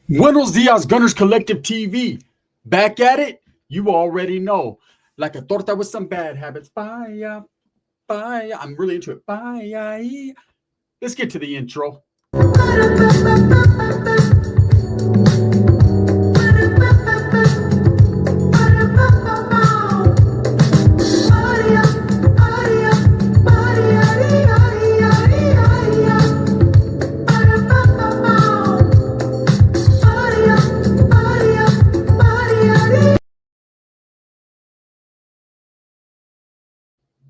Buenos dias, Gunners Collective TV. Back at it? You already know. Like a torta with some bad habits. Bye, bye. I'm really into it. Bye. Let's get to the intro.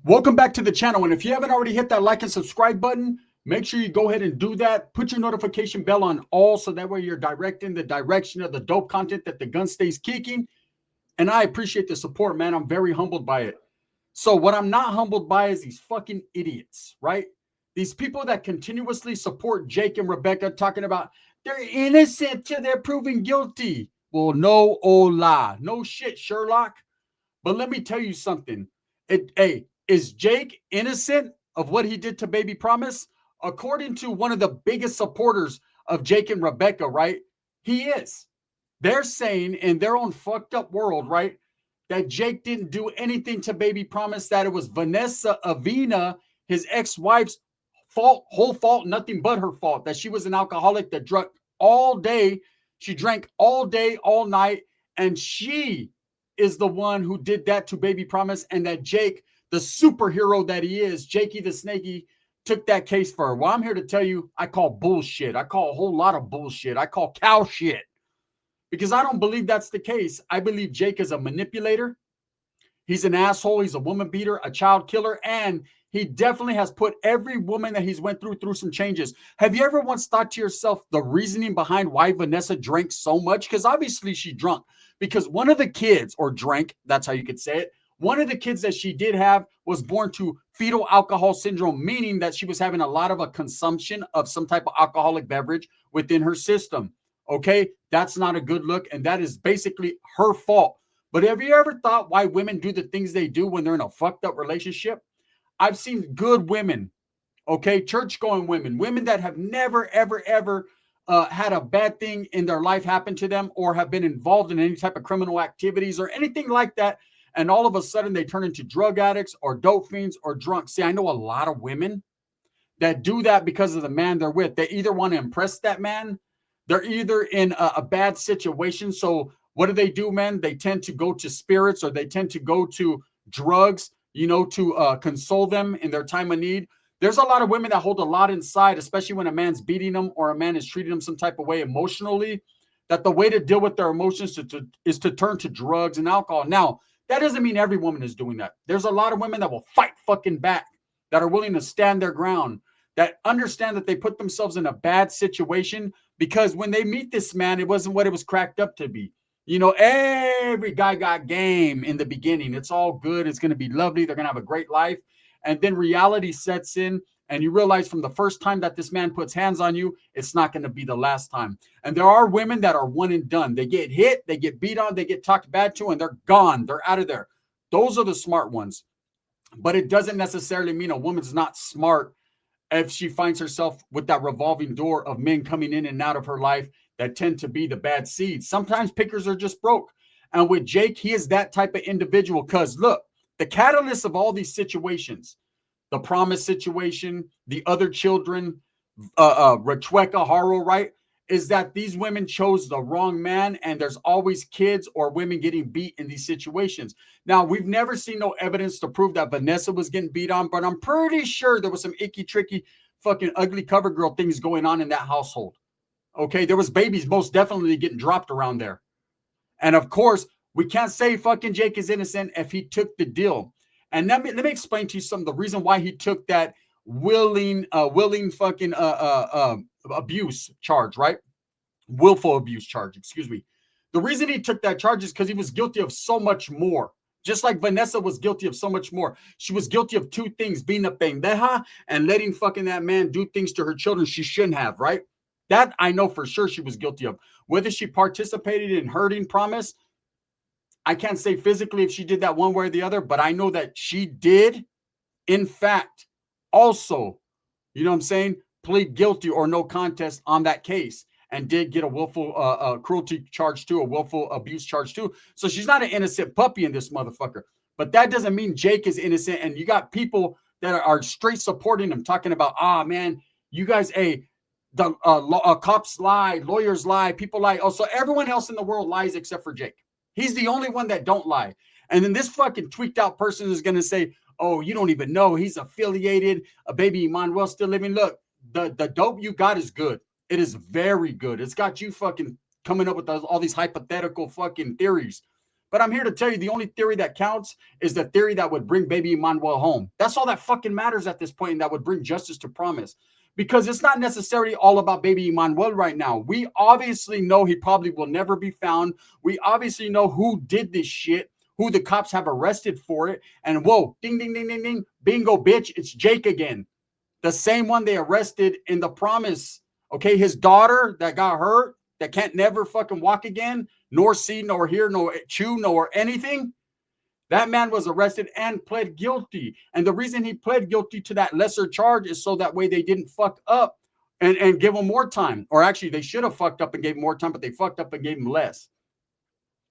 Welcome back to the channel. And if you haven't already hit that like and subscribe button, make sure you go ahead and do that. Put your notification bell on all so that way you're directing the direction of the dope content that the gun stays kicking. And I appreciate the support, man. I'm very humbled by it. So what I'm not humbled by is these fucking idiots, right? These people that continuously support Jake and Rebecca talking about they're innocent till they're proven guilty. Well, no, hola. No shit, Sherlock. But let me tell you something. Hey, is Jake innocent of what he did to Baby Promise? According to one of the biggest supporters of Jake and Rebecca, right? He is. They're saying in their own fucked up world, right, that Jake didn't do anything to Baby Promise, that it was Vanessa Avina, his ex-wife's fault, whole fault, nothing but her fault, that she was an alcoholic that drank all day. She drank all day, all night, and she is the one who did that to Baby Promise, and that Jake, the superhero that he is, Jakey the Snakey, took that case for her. Well, I'm here to tell you, I call bullshit. I call a whole lot of bullshit. I call cow shit. Because I don't believe that's the case. I believe Jake is a manipulator. He's an asshole. He's a woman beater, a child killer, and he definitely has put every woman that he's went through some changes. Have you ever once thought to yourself the reasoning behind why Vanessa drank so much? Because obviously she drunk. Because one of the kids, or drank, that's how you could say it, one of the kids that she did have was born to fetal alcohol syndrome, meaning that she was having a lot of a consumption of some type of alcoholic beverage within her system. Okay, that's not a good look, and that is basically her fault. But have you ever thought why women do the things they do when they're in a fucked up relationship? I've seen good women, okay, church going women, women that have never, ever, ever had a bad thing in their life happen to them or have been involved in any type of criminal activities or anything like that. And all of a sudden they turn into drug addicts or dope fiends or drunks. See, I know a lot of women that do that because of the man they're with. They either want to impress that man, they're either in a bad situation. So what do, man? They tend to go to spirits or they tend to go to drugs, to console them in their time of need. There's a lot of women that hold a lot inside, especially when a man's beating them or a man is treating them some type of way emotionally, that the way to deal with their emotions is to turn to drugs and alcohol. Now, that doesn't mean every woman is doing that. There's a lot of women that will fight fucking back, that are willing to stand their ground, that understand that they put themselves in a bad situation because when they meet this man, it wasn't what it was cracked up to be. Every guy got game in the beginning. It's all good. It's going to be lovely. They're going to have a great life. And then reality sets in, and you realize from the first time that this man puts hands on you, it's not going to be the last time. And there are women that are one and done. They get hit, they get beat on, they get talked bad to, and they're gone. They're out of there. Those are the smart ones. But it doesn't necessarily mean a woman's not smart if she finds herself with that revolving door of men coming in and out of her life that tend to be the bad seeds. Sometimes pickers are just broke. And with Jake, he is that type of individual because look, the catalyst of all these situations, the promise situation, the other children, Rechueka, Haro, right? Is that these women chose the wrong man, and there's always kids or women getting beat in these situations. Now, we've never seen no evidence to prove that Vanessa was getting beat on, but I'm pretty sure there was some icky, tricky, fucking ugly cover girl things going on in that household. Okay, there was babies most definitely getting dropped around there. And of course, we can't say fucking Jake is innocent if he took the deal. And let me explain to you some of the reason why he took that willing fucking abuse charge, right? Willful abuse charge, excuse me. The reason he took that charge is because he was guilty of so much more. Just like Vanessa was guilty of so much more. She was guilty of two things, being a pendeja and letting fucking that man do things to her children she shouldn't have, right? That I know for sure she was guilty of. Whether she participated in hurting Promise, I can't say physically if she did that one way or the other, but I know that she did, in fact, also, plead guilty or no contest on that case. and did get a willful cruelty charge too, a willful abuse charge too. So she's not an innocent puppy in this motherfucker. But that doesn't mean Jake is innocent. And you got people that are straight supporting him, talking about, man, you guys, the cops lie, lawyers lie, people lie. Oh, so everyone else in the world lies except for Jake. He's the only one that don't lie. And then this fucking tweaked out person is going to say, oh, you don't even know he's affiliated, a baby Emmanuel still living. Look, the dope you got is good. It is very good. It's got you fucking coming up with all these hypothetical fucking theories. But I'm here to tell you the only theory that counts is the theory that would bring baby Emmanuel home. That's all that fucking matters at this point, and that would bring justice to Promise. Because it's not necessarily all about baby Emmanuel right now. We obviously know he probably will never be found. We obviously know who did this shit, who the cops have arrested for it. And whoa, ding, ding, ding, ding, ding, bingo, bitch, it's Jake again. The same one they arrested in the Promise. Okay, his daughter that got hurt, that can't never fucking walk again, nor see, nor hear, nor chew, nor anything. That man was arrested and pled guilty. And the reason he pled guilty to that lesser charge is so that way they didn't fuck up and give him more time. Or actually, they should have fucked up and gave him more time, but they fucked up and gave him less.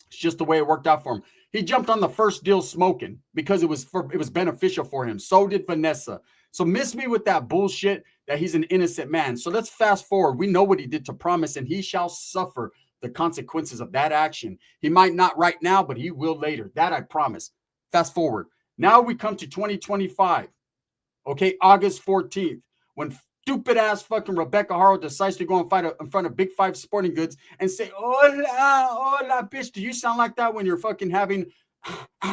It's just the way it worked out for him. He jumped on the first deal smoking because it was beneficial for him. So did Vanessa. So miss me with that bullshit that he's an innocent man. So let's fast forward. We know what he did to Promise, and he shall suffer the consequences of that action. He might not right now, but he will later. That I promise. Fast forward. Now we come to 2025. Okay, August 14th, when stupid ass fucking Rebecca Haro decides to go and fight in front of Big Five Sporting Goods and say, hola, hola, bitch. Do you sound like that when you're fucking having,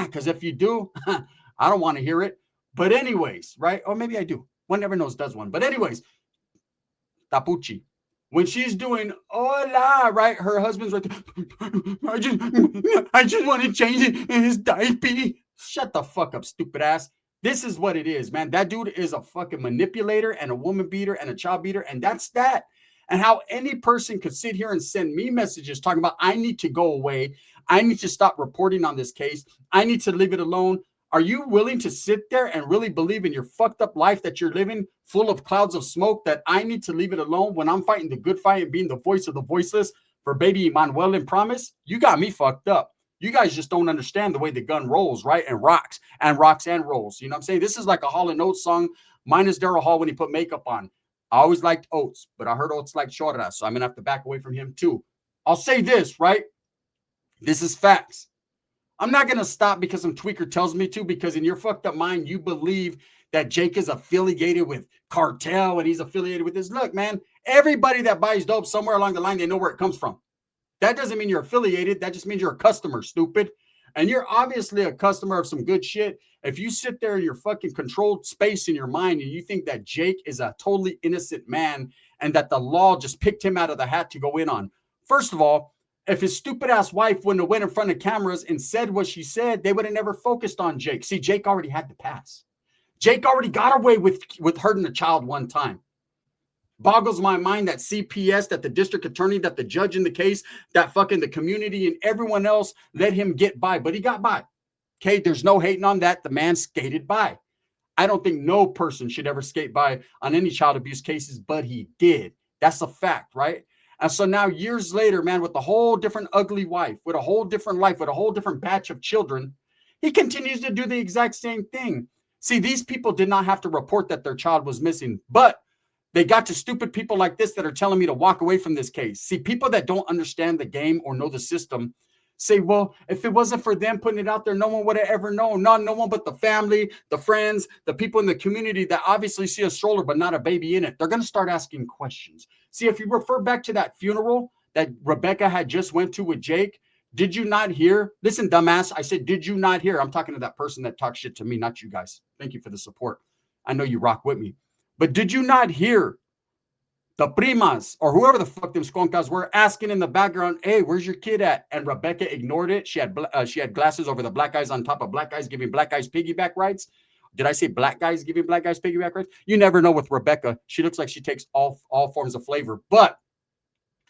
because if you do, I don't want to hear it. But anyways, right? Or maybe I do. One never knows, does one. But anyways, Tapuchi. When she's doing hola, right? Her husband's right there. I just want to change it in his diaper. Shut the fuck up, stupid ass. This is what it is, man. That dude is a fucking manipulator and a woman beater and a child beater. And that's that. And how any person could sit here and send me messages talking about, I need to go away. I need to stop reporting on this case. I need to leave it alone. Are you willing to sit there and really believe in your fucked up life that you're living full of clouds of smoke that I need to leave it alone when I'm fighting the good fight and being the voice of the voiceless for baby Emmanuel and Promise? You got me fucked up. You guys just don't understand the way the gun rolls, right? And rocks and rolls. You know what I'm saying? This is like a Hall & Oates song minus Daryl Hall when he put makeup on. I always liked Oates, but I heard Oates like Chorra, so I'm going to have to back away from him too. I'll say this, right? This is facts. I'm not going to stop because some tweaker tells me to, because in your fucked up mind, you believe that Jake is affiliated with cartel and he's affiliated with this. Look, man, everybody that buys dope somewhere along the line, they know where it comes from. That doesn't mean you're affiliated. That just means you're a customer, stupid. And you're obviously a customer of some good shit. If you sit there in your fucking controlled space in your mind and you think that Jake is a totally innocent man and that the law just picked him out of the hat to go in on. First of all, if his stupid ass wife wouldn't have went in front of cameras and said what she said, they would have never focused on Jake. See, Jake already had the pass. Jake already got away with hurting a child one time. Boggles my mind that CPS, that the district attorney, that the judge in the case, that fucking the community and everyone else let him get by, but he got by. Okay, there's no hating on that. The man skated by. I don't think no person should ever skate by on any child abuse cases, but he did. That's a fact, right? And so now years later, man, with a whole different ugly wife, with a whole different life, with a whole different batch of children, he continues to do the exact same thing. See, these people did not have to report that their child was missing, but they got to stupid people like this that are telling me to walk away from this case. See, people that don't understand the game or know the system say, well, if it wasn't for them putting it out there, no one would have ever known. No one but the family, the friends, the people in the community that obviously see a stroller but not a baby in it. They're going to start asking questions. See, if you refer back to that funeral that Rebecca had just went to with Jake, did you not hear? Listen, dumbass, I said, did you not hear? I'm talking to that person that talks shit to me, not you guys. Thank you for the support. I know you rock with me. But did you not hear the primas or whoever the fuck them sconcas were asking in the background, hey, where's your kid at? And Rebecca ignored it. She had glasses over the black guys on top of black guys giving black guys piggyback rides. Did I say black guys giving black guys piggyback rides? You never know with Rebecca. She looks like she takes all forms of flavor, but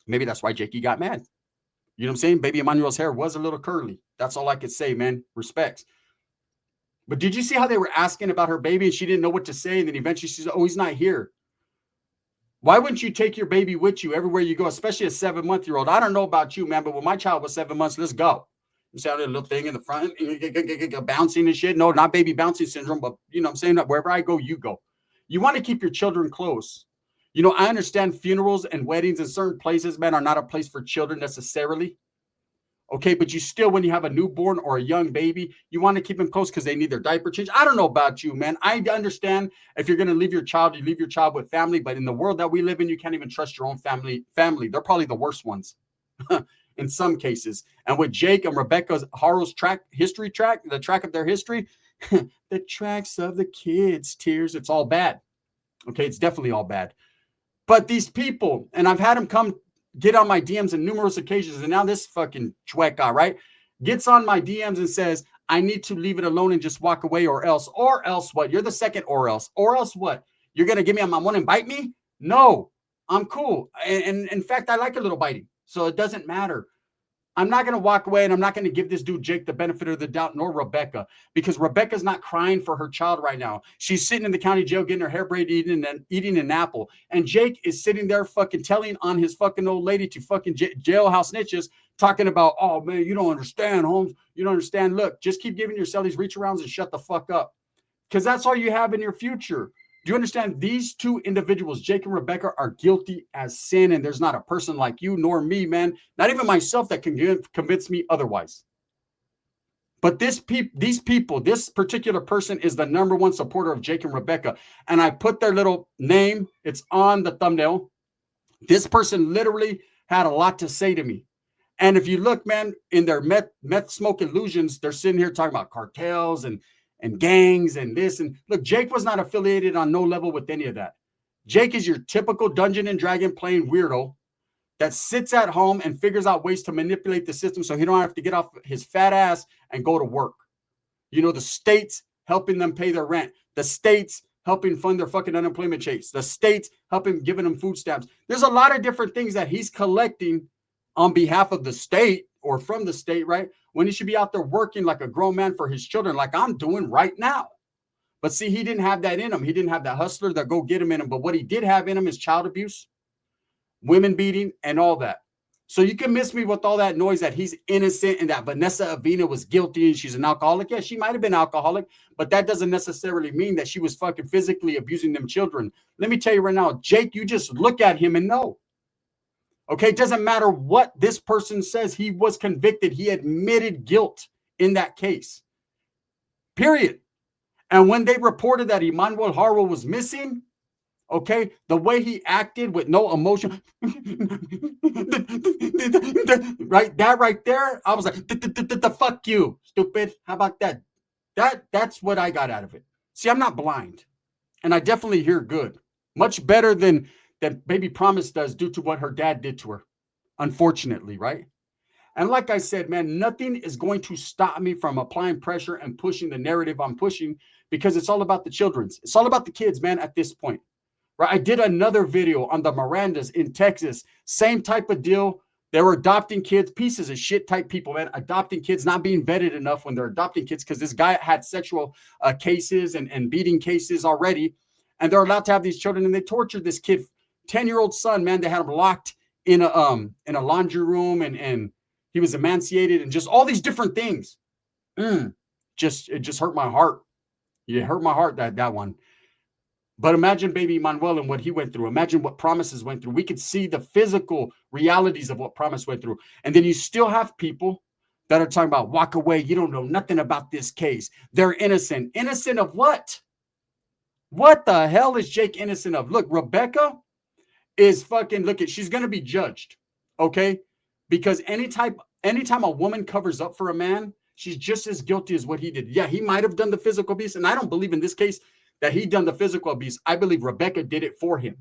maybe that's why Jakey got mad. You know what I'm saying? Baby Emmanuel's hair was a little curly. That's all I could say, man. Respects. But did you see how they were asking about her baby and she didn't know what to say? And then eventually she said, oh, he's not here. Why wouldn't you take your baby with you everywhere you go, especially a 7-month-old? I don't know about you, man, but when my child was 7 months, let's go. You see how that little thing in the front, bouncing and shit? No, not baby bouncing syndrome, but you know what I'm saying? Wherever I go, you go. You want to keep your children close. You know, I understand funerals and weddings in certain places, man, are not a place for children necessarily. Okay, but you still, when you have a newborn or a young baby, you want to keep them close because they need their diaper change. I don't know about you, man. I understand if you're going to leave your child, you leave your child with family. But in the world that we live in, you can't even trust your own family. They're probably the worst ones in some cases. And with Jake and Rebecca's Haro's the track of their history, the tracks of the kids' tears, it's all bad. Okay, it's definitely all bad. But these people, and I've had them come get on my DMs on numerous occasions, and now this fucking chueca, right, gets on my DMs and says, I need to leave it alone and just walk away, or else what? You're the second or else what? You're going to give me a mamon and bite me? No, I'm cool. And in fact, I like a little biting, so it doesn't matter. I'm not going to walk away, and I'm not going to give this dude Jake the benefit of the doubt, nor Rebecca, because Rebecca's not crying for her child right now. She's sitting in the county jail getting her hair braided and eating an apple. And Jake is sitting there fucking telling on his fucking old lady to fucking jailhouse snitches, talking about, oh, man, you don't understand, Holmes. You don't understand. Look, just keep giving yourself these reach arounds and shut the fuck up, because that's all you have in your future. Do you understand? These two individuals, Jake and Rebecca, are guilty as sin, and there's not a person like you nor me, man, not even myself, that can convince me otherwise. But these people, this particular person is the number one supporter of Jake and Rebecca, and I put their little name. It's on the thumbnail. This person literally had a lot to say to me. And if you look, man, in their meth smoke illusions, they're sitting here talking about cartels and gangs and this. And look, Jake was not affiliated on no level with any of that. Jake is your typical Dungeon and Dragon playing weirdo that sits at home and figures out ways to manipulate the system so he don't have to get off his fat ass and go to work. You know, the state's helping them pay their rent. The state's helping fund their fucking unemployment checks. The state's helping giving them food stamps. There's a lot of different things that he's collecting on behalf of the state or from the state, right? When he should be out there working like a grown man for his children, like I'm doing right now. But see, he didn't have that in him. He didn't have that hustler that go get him in him. But what he did have in him is child abuse, women beating, and all that. So you can miss me with all that noise that he's innocent and that Vanessa Avina was guilty and she's an alcoholic. Yeah, she might have been alcoholic, but that doesn't necessarily mean that she was fucking physically abusing them children. Let me tell you right now, Jake, you just look at him and know. Okay, it doesn't matter what this person says. He was convicted. He admitted guilt in that case. Period. And when they reported that Emmanuel Haro was missing, okay, the way he acted with no emotion, right, that right there, I was like, the fuck you, stupid. How about that? That's what I got out of it. See, I'm not blind, and I definitely hear good. Much better than that Baby Promise does due to what her dad did to her, unfortunately, right? And like I said, man, nothing is going to stop me from applying pressure and pushing the narrative I'm pushing, because it's all about the children's. It's all about the kids, man, at this point, right? I did another video on the Mirandas in Texas. Same type of deal. They were adopting kids, pieces of shit type people, man, adopting kids, not being vetted enough when they're adopting kids, because this guy had sexual cases and beating cases already. And they're allowed to have these children, and they tortured this kid, 10-year-old son, man. They had him locked in a laundry room, and he was emaciated, and just all these different things. It just hurt my heart. It hurt my heart, that one. But imagine baby Emmanuel and what he went through. Imagine what Promises went through. We could see the physical realities of what Promise went through. And then you still have people that are talking about, walk away. You don't know nothing about this case. They're innocent. Innocent of what? What the hell is Jake innocent of? Look, Rebecca is fucking, she's going to be judged. Okay? Because anytime a woman covers up for a man, she's just as guilty as what he did. Yeah, he might have done the physical abuse. And I don't believe in this case that he done the physical abuse. I believe Rebecca did it for him.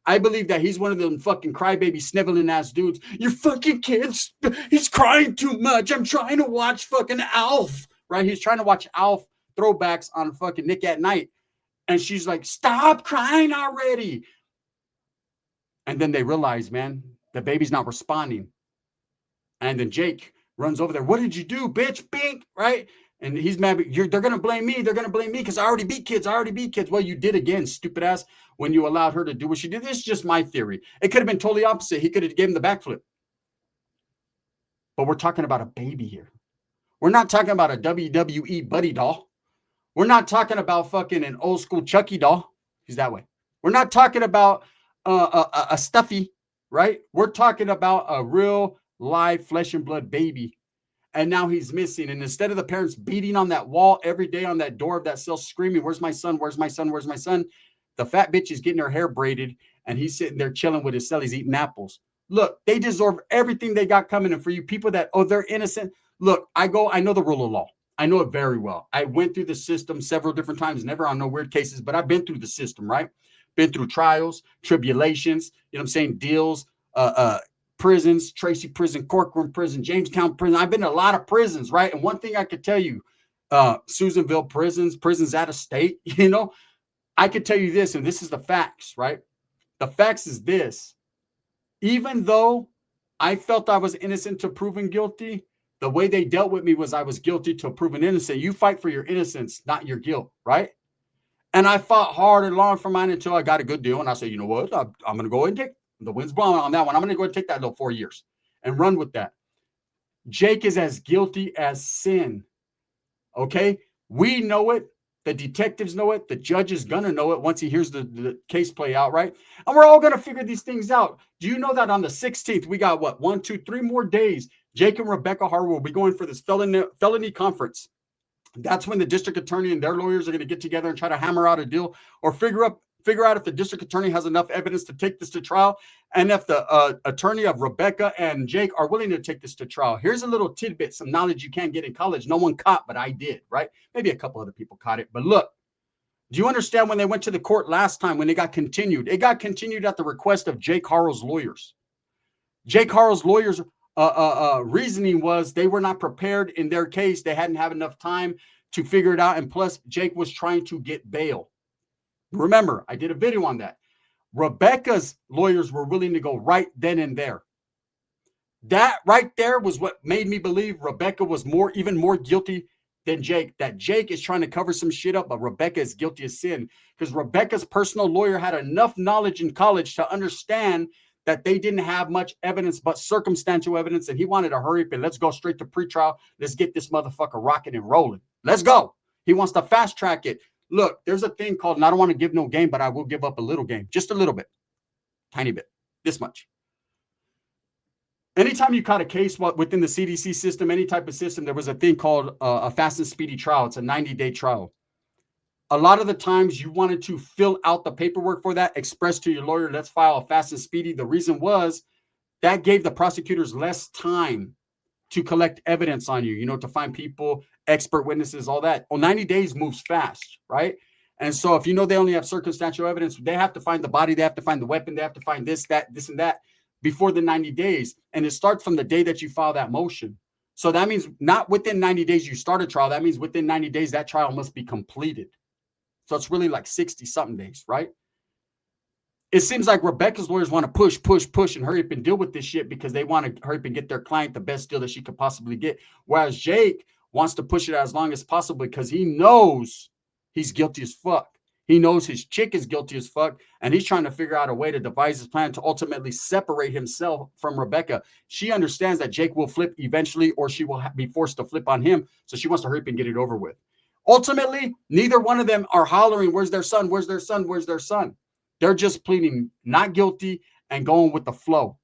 I believe that he's one of them fucking crybaby sniveling ass dudes. Your fucking kids, he's crying too much. I'm trying to watch fucking Alf, right? He's trying to watch Alf throwbacks on fucking Nick at Night. And she's like, stop crying already. And then they realize, man, the baby's not responding. And then Jake runs over there. What did you do, bitch? Bink, right? And he's mad. They're going to blame me. They're going to blame me because I already beat kids. I already beat kids. Well, you did again, stupid ass, when you allowed her to do what she did. This is just my theory. It could have been totally opposite. He could have given the backflip. But we're talking about a baby here. We're not talking about a WWE buddy doll. We're not talking about fucking an old school Chucky doll. He's that way. We're not talking about a stuffy, right? We're talking about a real live flesh and blood baby. And now he's missing. And instead of the parents beating on that wall every day on that door of that cell screaming, where's my son? Where's my son? Where's my son? The fat bitch is getting her hair braided and he's sitting there chilling with his cellies eating apples. Look, they deserve everything they got coming. And for you people that, oh, they're innocent. Look, I know the rule of law. I know it very well. I went through the system several different times, never on no weird cases, but I've been through the system, right? Been through trials, tribulations, you know what I'm saying? Deals, prisons, Tracy prison, Corcoran prison, Jamestown prison. I've been to a lot of prisons, right? And one thing I could tell you, Susanville prisons out of state, you know, I could tell you this, and this is the facts, right? The facts is this. Even though I felt I was innocent to proven guilty, the way they dealt with me was I was guilty to proven innocent. You fight for your innocence, not your guilt, right? And I fought hard and long for mine until I got a good deal. And I said, you know what? I'm going to go and take the wind's blowing on that one. I'm going to go and take that little 4 years and run with that. Jake is as guilty as sin. Okay? We know it. The detectives know it. The judge is going to know it once he hears the case play out, right? And we're all going to figure these things out. Do you know that on the 16th, we got what? 1, 2, 3 more days. Jake and Rebecca Haro will be going for this felony conference. That's when the district attorney and their lawyers are going to get together and try to hammer out a deal or figure out if the district attorney has enough evidence to take this to trial and if the attorney of Rebecca and Jake are willing to take this to trial. Here's a little tidbit, some knowledge you can't get in college. No one caught, but I did, right? Maybe a couple other people caught it. But look, do you understand when they went to the court last time, when it got continued? It got continued at the request of Jake Haro's lawyers. Jake Haro's lawyers' reasoning was they were not prepared in their case. They hadn't had enough time to figure it out. And plus, Jake was trying to get bail. Remember, I did a video on that. Rebecca's lawyers were willing to go right then and there. That right there was what made me believe Rebecca was even more guilty than Jake. That Jake is trying to cover some shit up, but Rebecca is guilty of sin. Because Rebecca's personal lawyer had enough knowledge in college to understand that they didn't have much evidence but circumstantial evidence, and he wanted to hurry up and let's go straight to pretrial. Let's get this motherfucker rocking and rolling. Let's go. He wants to fast track it. Look, there's a thing called, and I don't want to give no game, but I will give up a little game, just a little bit, tiny bit, this much. Anytime you caught a case within the CDC system, any type of system, there was a thing called a fast and speedy trial. It's a 90-day trial. A lot of the times you wanted to fill out the paperwork for that, express to your lawyer, let's file a fast and speedy. The reason was that gave the prosecutors less time to collect evidence on you, to find people, expert witnesses, all that. Well, 90 days moves fast, right? And so if they only have circumstantial evidence, they have to find the body, they have to find the weapon, they have to find this, and that before the 90 days. And it starts from the day that you file that motion. So that means not within 90 days you start a trial. That means within 90 days that trial must be completed. So it's really like 60-something days, right? It seems like Rebecca's lawyers want to push, and hurry up and deal with this shit because they want to hurry up and get their client the best deal that she could possibly get. Whereas Jake wants to push it as long as possible because he knows he's guilty as fuck. He knows his chick is guilty as fuck, and he's trying to figure out a way to devise his plan to ultimately separate himself from Rebecca. She understands that Jake will flip eventually, or she will be forced to flip on him, so she wants to hurry up and get it over with. Ultimately, neither one of them are hollering, where's their son, where's their son, where's their son? They're just pleading not guilty and going with the flow.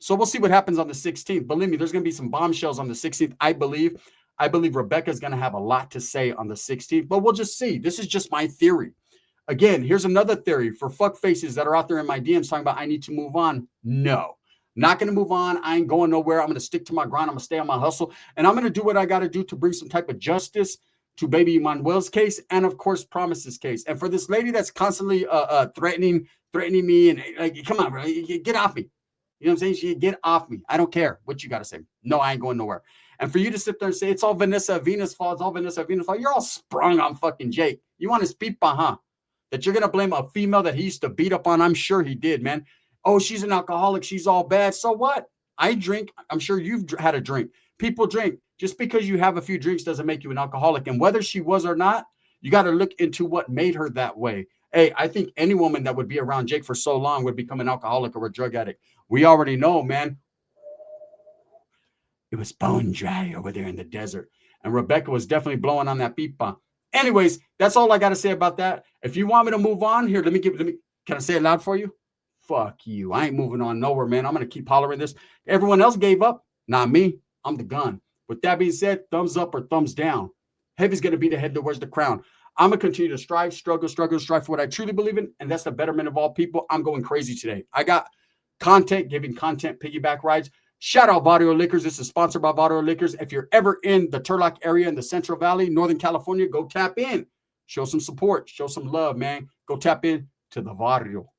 So we'll see what happens on the 16th. Believe me, there's going to be some bombshells on the 16th, I believe. I believe Rebecca's going to have a lot to say on the 16th, but we'll just see. This is just my theory. Again, here's another theory for fuck faces that are out there in my DMs talking about I need to move on. No, not going to move on. I ain't going nowhere. I'm going to stick to my grind. I'm going to stay on my hustle, and I'm going to do what I got to do to bring some type of justice to baby Emmanuel's case, and of course, Promise's case. And for this lady that's constantly threatening me, and like, come on, bro, get off me. You know what I'm saying? She get off me. I don't care what you got to say. No, I ain't going nowhere. And for you to sit there and say it's all Vanessa Venus' fault, it's all Vanessa Venus' fault, you're all sprung on fucking Jake. You want his pipa, huh? That you're gonna blame a female that he used to beat up on? I'm sure he did, man. Oh, she's an alcoholic. She's all bad. So what? I drink. I'm sure you've had a drink. People drink. Just because you have a few drinks doesn't make you an alcoholic. And whether she was or not, you got to look into what made her that way. Hey, I think any woman that would be around Jake for so long would become an alcoholic or a drug addict. We already know, man. It was bone dry over there in the desert. And Rebecca was definitely blowing on that pipa. Anyways, that's all I got to say about that. If you want me to move on here, let me, can I say it loud for you? Fuck you. I ain't moving on nowhere, man. I'm going to keep hollering this. Everyone else gave up. Not me. I'm the gun. With that being said, thumbs up or thumbs down. Heavy's going to be the head that wears the crown. I'm going to continue to strive, struggle for what I truly believe in, and that's the betterment of all people. I'm going crazy today. I got content, giving content, piggyback rides. Shout out Barrio Liquors. This is sponsored by Barrio Liquors. If you're ever in the Turlock area in the Central Valley, Northern California, go tap in. Show some support. Show some love, man. Go tap in to the Barrio.